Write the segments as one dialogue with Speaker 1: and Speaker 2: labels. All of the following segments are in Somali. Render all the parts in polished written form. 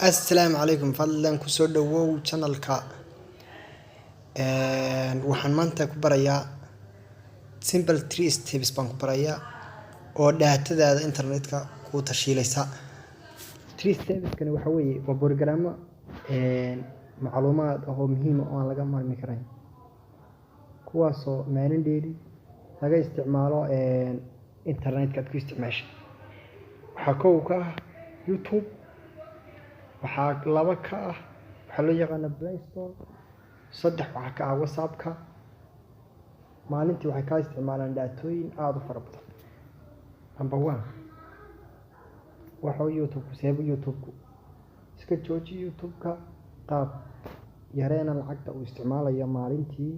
Speaker 1: السلام عليكم فضلا كسر دو channel ka waxaan maanta ku barayaa simple 3 steps baan ku barayaa oo daatadaada internetka ku tashiilaysa 3 steps kan waxa weeye waa programma macluumaad oo muhiim ah oo laga maarmi karin kuwaas oo maalinteedii laga isticmaalo internetka ku isticmaasho waxa koow ka ah YouTube waxaa laba ka ah waxa loo yaqaan Play Store saddex waxa ka ah WhatsApp-ka maalintii waxay ka isticmaalaan daatooyin aad u fara badan number 1 waxa YouTube iska jooji YouTube-ka qaab yareena lacagta uu isticmaalayo maalintii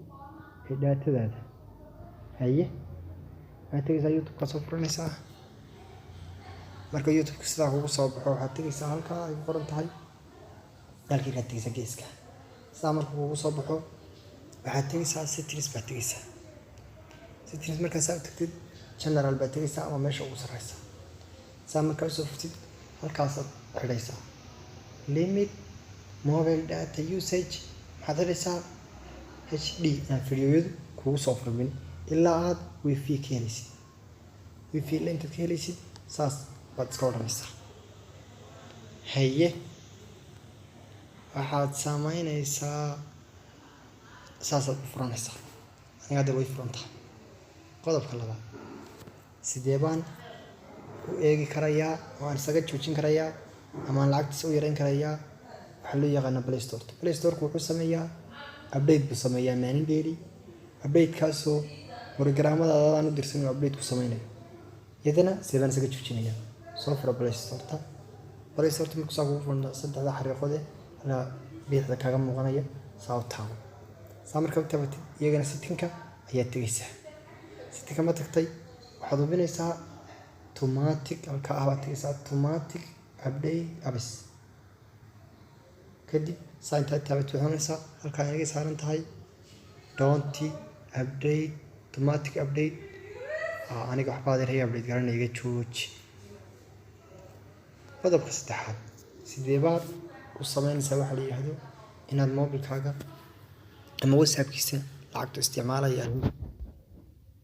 Speaker 1: ee daatadaada haye aad YouTube-ka soo furanaysaa marka YouTube sida ugu soo baxo waxa tagaysaa halka ay qoran tahay dalkii ka tagaysaa geeska sida marka ugu soo baxo waxa tagaysaa settings ba tagaysaa settings marka soo tagtid general ba tagaysaa ama meesha ugu sareysa sida marka soo furtid halkaas xidhaysaa limit mobile data usage hadalisa HD videoyadu kugu soo furmin ilaa aad wifi ka helaysid wifi inta ka helaysid saas baad iska oranaysaa haye waxaad samaynaysaa saasaad u furanaysaa aniga hadda way furantahay qodobka labaad sidee baan u eegi karayaa waan isaga joojin karayaa ama lacagtiisa u yareyn karayaa waxa loo yaqaan Play Store wuxuu sameeyaa update buu sameeyaa maalinteedii update kaasoo programmada aan u dirsan update ku sameeyo yadana sidaan isaga joojinayaa soo furo Play Store markuu soo furno saddexda xariiqood la biixda kaga muuqanaya saawtaan marka aad tabatid iyagana setting-ka ayaa tagaysaa setting-ka ma tagtay waxaad hubinaysaa automatic halka aad tagaysaa automatic update apps kadib saanta taabto waxaanaysaa halka ay saaran tahay don't update automatic update aniga waxba adeeray update garanayga jooji qodobka saddexaad sidee baad u samaynaysaa waxa la yiraahdo inaad mobilkaaga ama WhatsApp-kiisa lacagta isticmaalayaan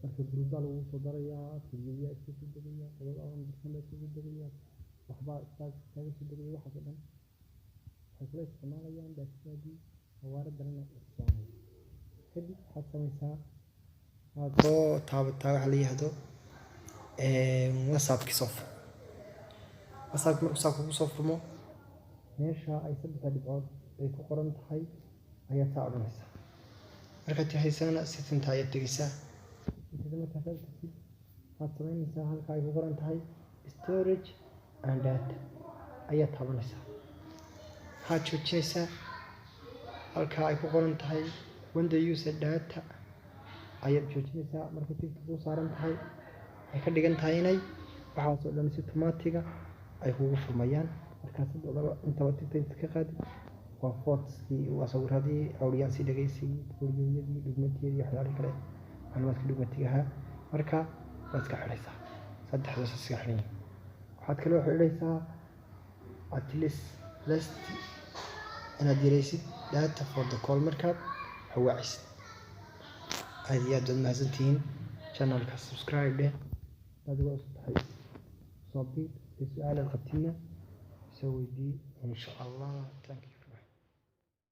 Speaker 1: marka gruuba lagu soo darayaa fiidiyoya isku dagaya qodobada aan dirsanay isku dagaya waxba istaag isku dagaya waxa dhan waxay isticmaalayaan daatadii hawaara darana isticmaalaya kadib waxaad samaysaa adoo taabataa waxa la yiraahdo WhatsApp-kiisa WhatsApp markuu kugu soo furmo meesha ay saddex dhibcood ay ku qoran tahay ayaa taabanaysaa marka tahaysana setting ay tagaysaa inta marka tagtid waxaad samaynaysaa halka ay ku qoran tahay storage and data ayaa taabanaysaa waxaad joojinaysaa halka ay ku qoran tahay when the user data ayaa joojinaysaa marka tigta ku saaran tahay ay ka dhigan tahay inay waxa soo dhan si automatic ay kugu furmayaan marka sidoo inta tigta ka qaadi waa photos-kii waa sawirradii awliyaan si dhageysigii fiidiyoyadii dhigmatiyadii waxyaalo kale macluumaadka dhigmatigaha marka waad ka xidhaysaa saddexdaas iska xidhan waxaad kale oo xidhaysaa at least inaad yareysid data for the call markaad hawaacisid aad iyo aad baad mahadsantihiin channelka subscribe adigoo tahay صبي السؤال القتيمة سوي دي إن شاء الله. Thank you.